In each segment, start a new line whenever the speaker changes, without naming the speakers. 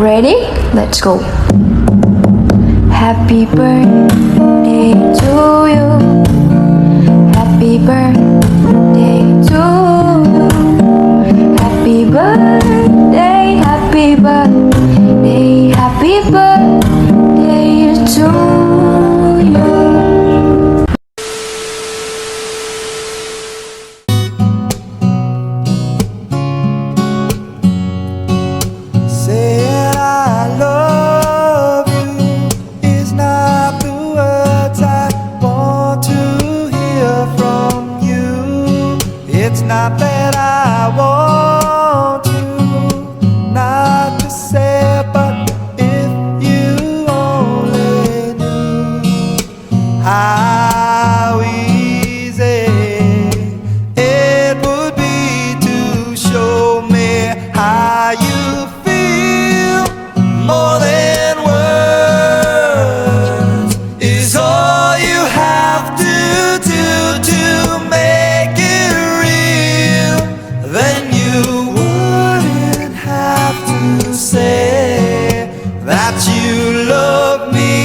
Ready? Let's go. Happy birthday to you. Happy birthday to you. Happy birthday, happy birthday, happy birthday to you.
Saying I love you is not the words I want to hear from you. It's not that I want to not to say it, but if you only knew how easy it would be to show me how you feel. More than words is all you have to do to make it real. Then you wouldn't have to say that you love me,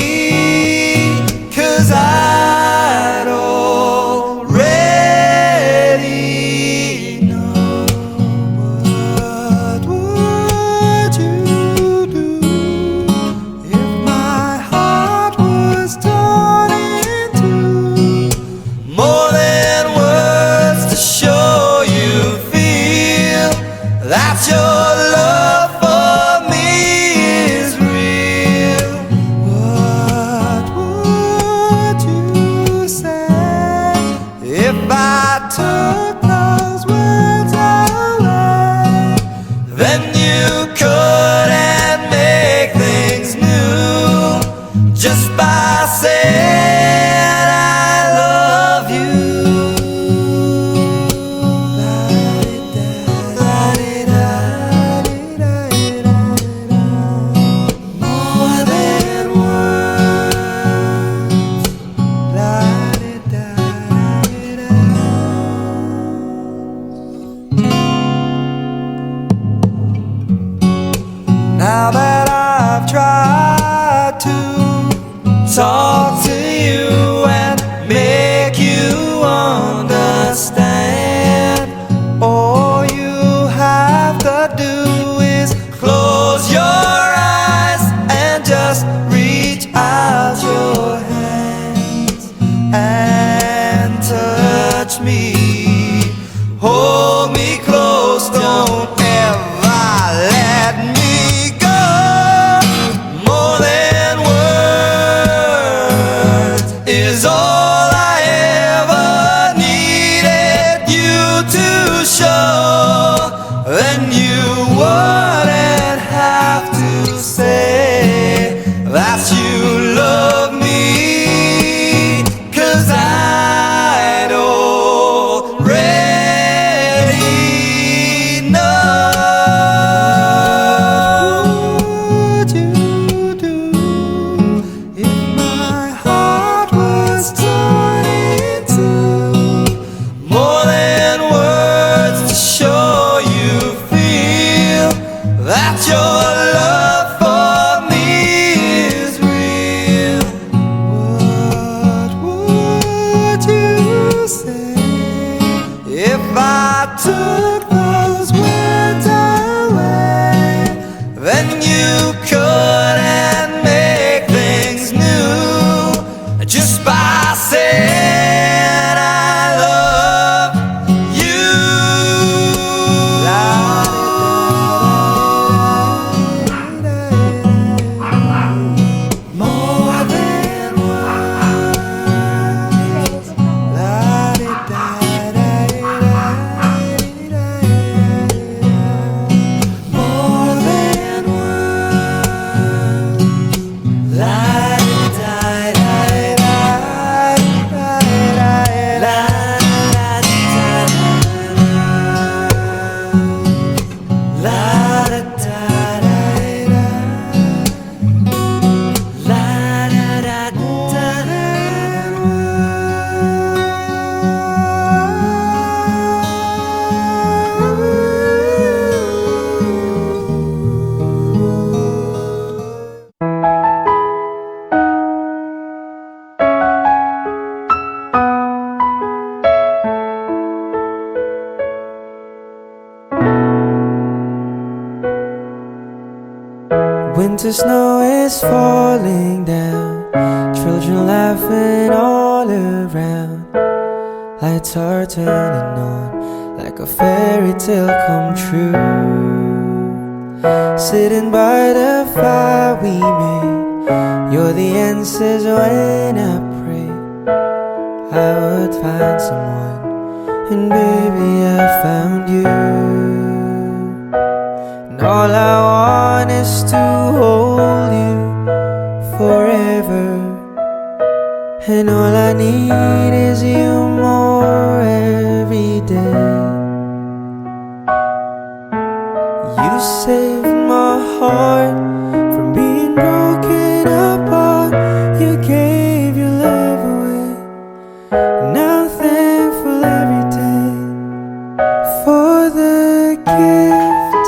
'cause I'd already know. What would you do if my heart was torn in two? More than words to show you feel that your love for me is real. What would you say if I took those words away? Then you couldn't make things new just by saying I love you. More than words. Now that I've tried to talk to you and make you understand, all you have to do is close your eyes and just reach out your hands and touch me. Hold me close, don't ever let me go. More than words is all I ever needed you to show. Then you wouldn't have to say that you love me, 'cause I'd already know. What would you do if my heart was torn in two? More than words to show you feel that your love for me is real. What would you say if I took those words away? Then you couldn't make things new just by saying I love you. More than words. More than words. Winter snow is falling down, children laughing all around. Lights are turning on like a fairy tale come true. Sitting by the fire we made, you're the answers when I pray I would find someone, and baby I found you. And all I want is to hold you forever, and all I need is you more every day. You saved my heart from being broken apart. You gave your love away, and I'm thankful every day for the gift.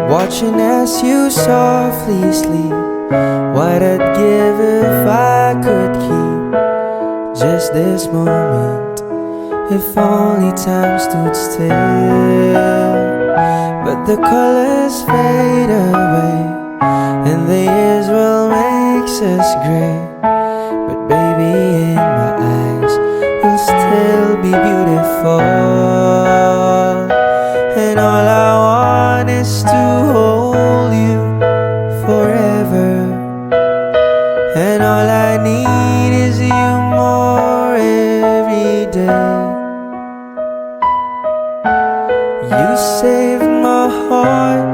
Watching as you softly sleep, what I'd give if I could keep just this moment, if only time stood still. But the colors fade away, and the years will make us gray. But baby, in my eyes, you'll still be beautiful. And all I want is to hold you forever, and all I need is you more every day. You saved my heart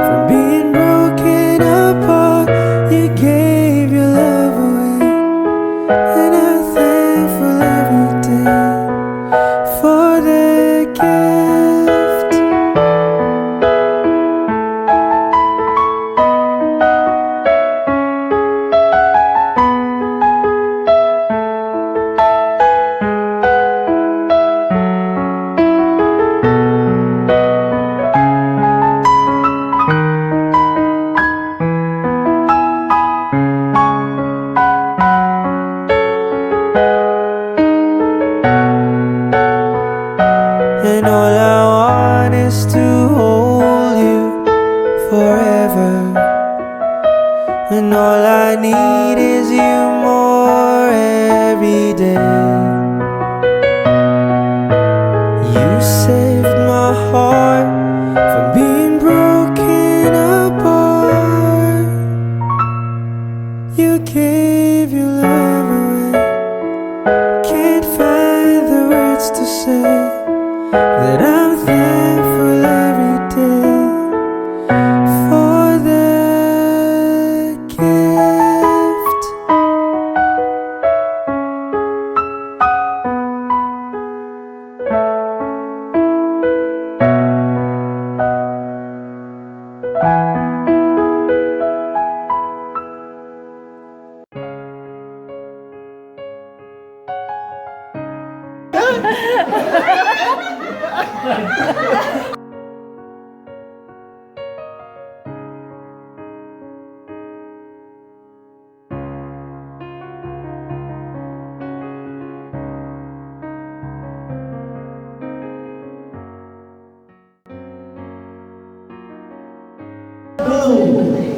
from being broken apart. You gave your love away, and I'm thankful every day for the gift. And all I want is to hold you forever, and all I need is you more every day. You saved my heart from being broken apart. You gave your love away, can't find the words to say that I'm thankful every day for the gift.
Two,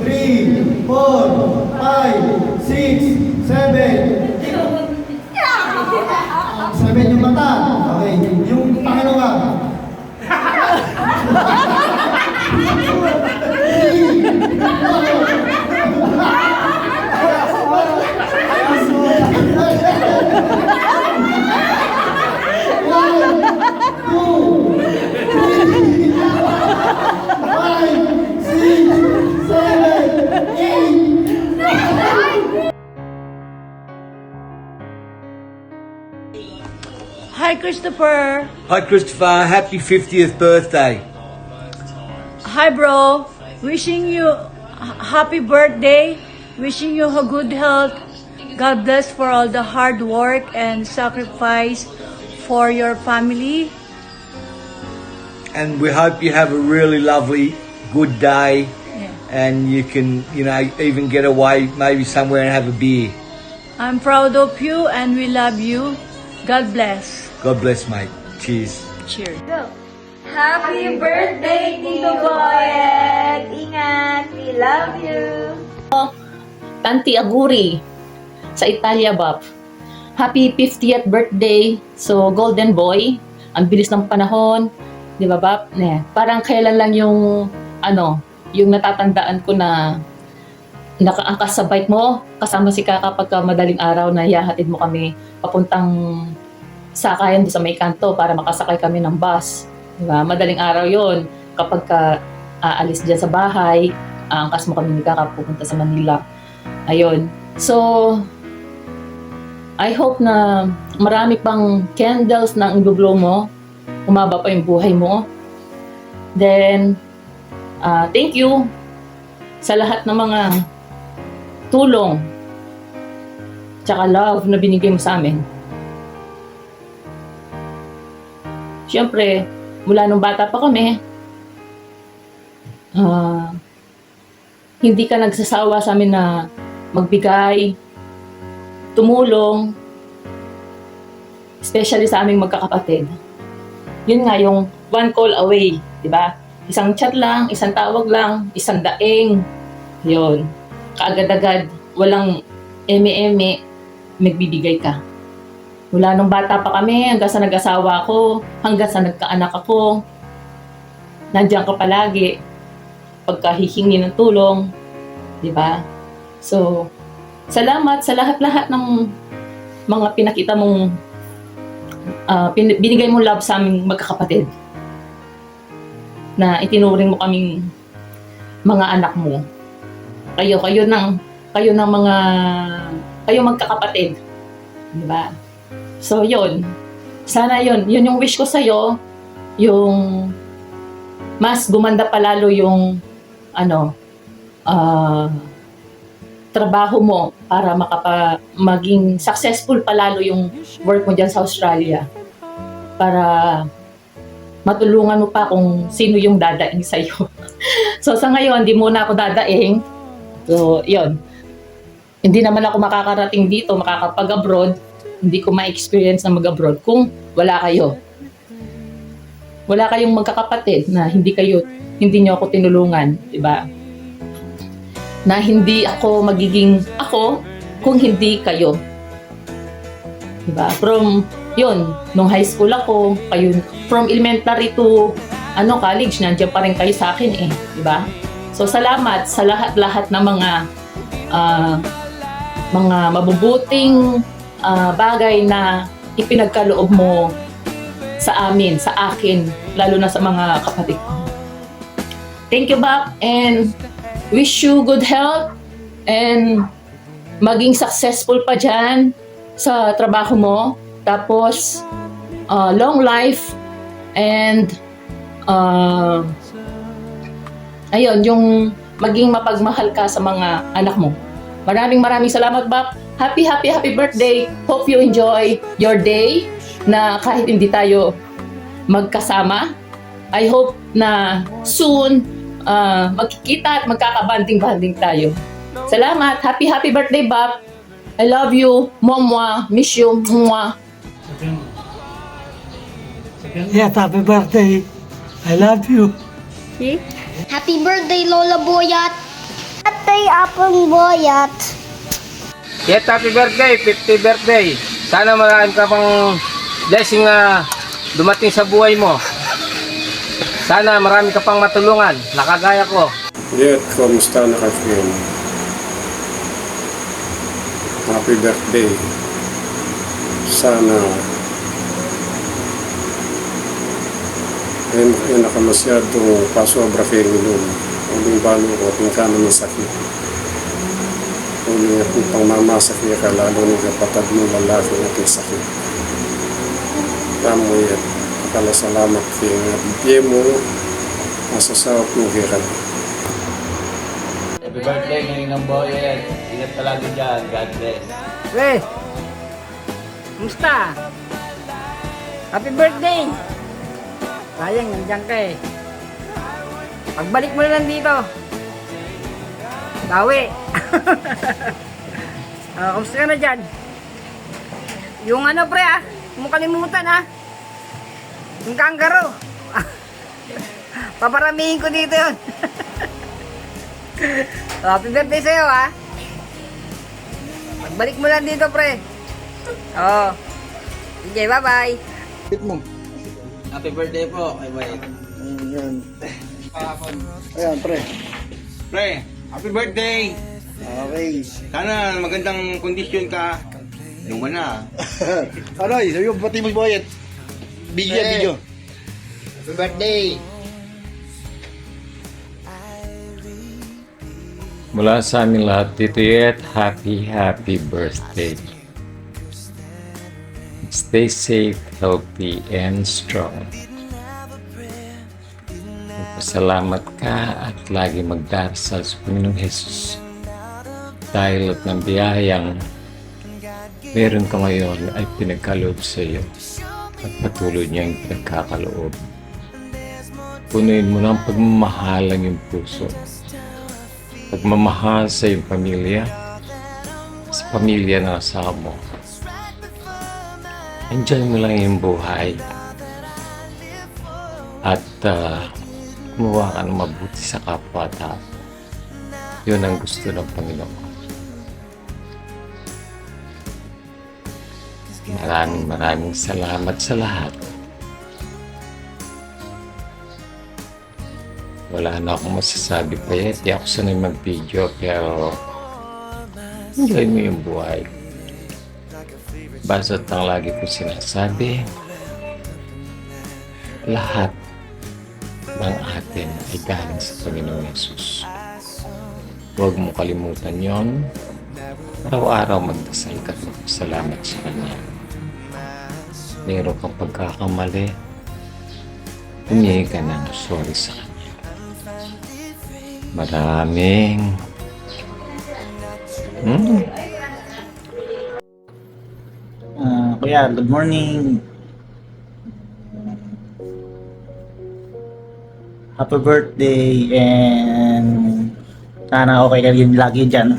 three, four, five, six, seven. Seven yung mata. Okay. Yung pangalawa.
Hi, Christopher.
Hi Christopher, happy 50th birthday.
Hi, bro. Wishing you happy birthday. Wishing you a good health. God bless for all the hard work and sacrifice for your family.
And we hope you have a really lovely, good day.
Yeah.
And you can, even get away maybe somewhere and have a beer.
I'm proud of you and we love you. God bless.
God bless, Mike. Cheers.
Cheers.
Happy birthday, Tito Boyet! Ingat! We love you!
Tanti Aguri sa Italia, Bap. Happy 50th birthday. So, Golden Boy. Ang bilis ng panahon. Di ba, Bap? Parang kailan lang yung, yung natatandaan ko na nakaangkas sa bike mo, kasama si Kaka pagka madaling araw na yahatid mo kami papuntang sakayan doon sa may kanto para makasakay kami ng bus. Diba? Madaling araw yon kapag ka aalis dyan sa bahay, aangkas mo kami ni Kaka pupunta sa Manila. Ayun. So, I hope na marami pang candles na i-blow mo, umaba pa yung buhay mo. Then, thank you sa lahat ng mga tulong tsaka love na binigay mo sa amin. Siyempre, mula nung bata pa kami, hindi ka nagsasawa sa amin na magbigay, tumulong, especially sa aming magkakapatid. Yun nga, yung one call away, di ba? Isang chat lang, isang tawag lang, isang daing. Yun. Kaagad-agad, walang eme-eme, magbibigay ka. Mula nung bata pa kami, hanggang sa nag-asawa ko, hanggang sa nagkaanak ako, nandiyan ka palagi. Pagkahihingi ng tulong, di ba? So, salamat sa lahat-lahat ng mga pinakita mong binigay mong love sa aming magkakapatid. Na itinuring mo kaming mga anak mo. Kayo magkakapatid. Di ba? So, yun. Sana yun. Yun yung wish ko sa'yo. Yung mas gumanda palalo yung trabaho mo para maging successful palalo yung work mo dyan sa Australia. Para matulungan mo pa kung sino yung dadaing sa'yo. So, sa ngayon, di muna ako dadaing. So, yun. Hindi naman ako makakarating dito, makakapag-abroad. Hindi ko ma-experience na mag-abroad kung wala kayo. Wala kayong magkakapatid na hindi niyo ako tinulungan, di ba? Na hindi ako magiging ako kung hindi kayo. Di ba? From nung high school ako, kayo, from elementary to college, nandiyan pa rin kayo sa akin eh, di ba? So salamat sa lahat-lahat ng mga mabubuting bagay na ipinagkaloob mo sa amin, sa akin, lalo na sa mga kapatid ko. Thank you, Bap, and wish you good health and maging successful pa dyan sa trabaho mo. Tapos, long life and ayun, yung maging mapagmahal ka sa mga anak mo. Maraming salamat, Bap. Happy birthday. Hope you enjoy your day na kahit hindi tayo magkasama. I hope na soon magkikita at magkakabanding-banding tayo. Salamat. Happy birthday, Bap. I love you. Mwah. Miss you. Mwah.
Yes, happy birthday. I love you.
Happy birthday, Lola Boyat! Happy Apple Boyat!
Yes, happy birthday, 50th birthday. Sana marami ka pang blessing na dumating sa buhay mo. Sana marami ka pang matulungan, nakagaya ko.
Yet, kumusta na ka, friend? Happy birthday. Sana ay nakamasyadong pasobra kayo nung uling balo ko, tingka naman sakit. Uling akong pangmamasakit ka, lalo ng kapatid mo lalaki natin sakit. Tamo yan, salamat kayo nga bibigay mo, masasawap mo kaya ka.
Happy birthday, Ninong Boyet. Ingat ka lagi dyan. God bless.
Weh! Kumusta? Happy birthday! Sayang, nandiyan ka eh. Pagbalik mo na lang dito. Bawi! Kumusta ka na dyan? Yung pre Huwag mo kalimutan ha. Yung kangaroo. Paparamihin ko dito yun. Happy birthday sa'yo ha. Pagbalik mo lang dito pre. Oo. DJ, bye-bye.
Happy birthday po. Bye-bye.
Ayan. Ayan, pre.
Pre, happy birthday!
Okay.
Sana magandang kondisyon ka. Yung ka na.
Aray, sabi ko, pati mo boyet. Video.
Happy birthday.
Mula sa amin lahat, Tito Yet, happy birthday. Stay safe, healthy, and strong. Salamat ka at lagi magdarasal sa Panginoong Jesus. Dahil at ng biyayang meron ka ngayon ay pinagkaloob sa iyo at patuloy niyang pinagkakaloob. Punuin mo ng pagmamahalan yung puso. Pagmamahal sa iyong pamilya, sa pamilya ng asawa mo. Enjoy mo lang yung buhay. At gumawa ka ng mabuti sa kapwa-tao. Yun ang gusto ng Panginoon. Maraming salamat sa lahat. Wala na akong masasabi pa yet. Di ako sanay mag-video pero enjoy mo yung buhay. Basta't ang lagi ko sinasabi, lahat ng atin ay galing sa Panginoong Yesus. Huwag mo kalimutan yon. Araw-araw magdasal ka at salamat sa Kanya. Meron kang pagkakamali, humingi ka ng sorry sa Kanya. Maraming
Kuya, good morning. Happy birthday and sana okay ka rin lagi dyan.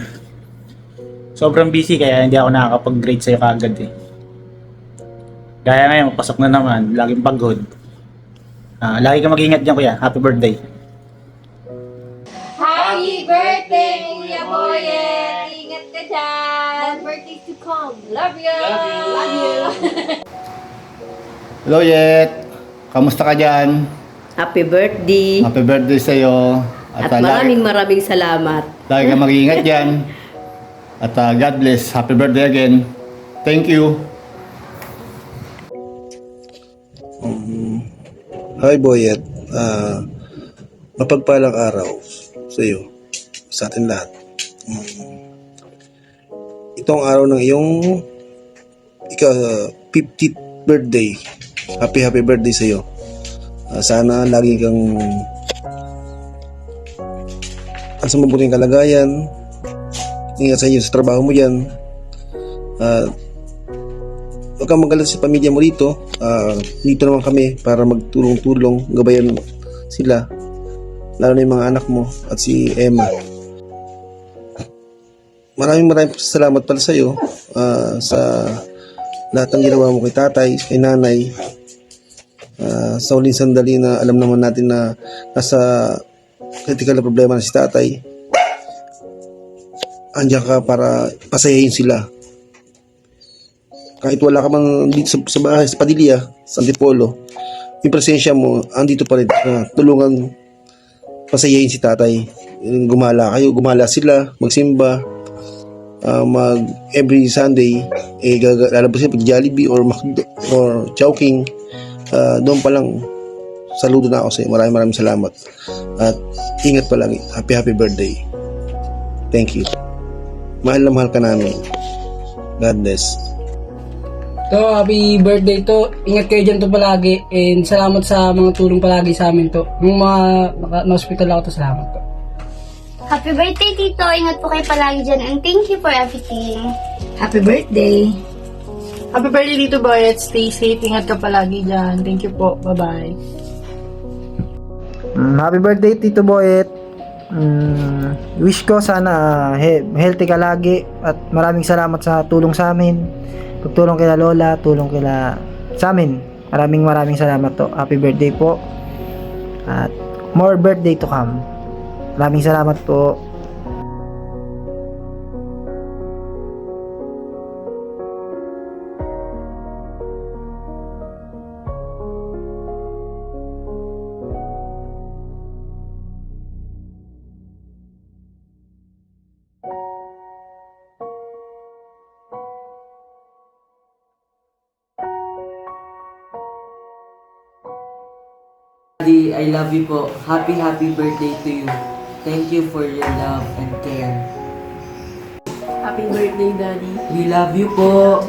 Sobrang busy kaya hindi ako nakakapag-grade sa'yo kagad eh. Gaya ngayon, pasok na naman, laging pagod. Lagi ka mag-ingat dyan kuya, happy birthday.
Happy birthday, Kuya Boyet! Ingat ka dyan! More birthdays to come. Love you! Love you!
Hello Yet, kamusta ka dyan?
Happy birthday.
Happy birthday sa'yo.
At maraming salamat.
Lagi ka mag-ingat dyan. At God bless. Happy birthday again. Thank you.
Hi Boyet, mapagpalang araw sa iyo, sa atin lahat. Ito ang araw ng iyong 50th birthday. Happy birthday sa iyo. Sana lagi kang sa mabuting kalagayan. Ingat sa iyo sa trabaho mo dyan. Huwag kang magalit sa pamilya mo dito. Dito naman kami para magtulong-tulong, gabayan sila. Lalo na yung mga anak mo at si Emma. Maraming salamat pala sa iyo sa lahat ng ginawa mo kay tatay, kay nanay. Sa huling sandali na alam naman natin na nasa critical na problema na si tatay. Andiyan ka para pasayahin sila. Kahit wala ka man dito sa bahay, sa Padilla, sa Antipolo, yung presensya mo, andito pa rin tulungan pasayahin si tatay. Gumala kayo, gumala sila, magsimba, every Sunday, lalabas sila pag Jollibee or Chowking. Doon pa lang, saludo na ako sa iyo. Maraming salamat. At ingat palagi. Happy birthday. Thank you. Mahal na mahal ka namin. God bless.
To, happy birthday to. Ingat kayo dyan to palagi. And salamat sa mga tulong palagi sa amin to. Yung mga na-hospital ako to, salamat to.
Happy birthday, Tito. Ingat po kayo palagi dyan. And thank you for everything.
Happy birthday!
Happy birthday dito, Boyet. Stay safe. Ingat ka palagi dyan. Thank you po. Bye-bye.
Happy birthday, Tito Boyet. Wish ko sana healthy ka lagi at maraming salamat sa tulong sa amin. Pagtulong kila Lola, tulong kila sa amin. Maraming salamat to. Happy birthday po. At more birthday to come. Maraming salamat po.
Daddy, I love you po. Happy birthday to you. Thank you for your love and care.
Happy birthday, Daddy.
We love you po.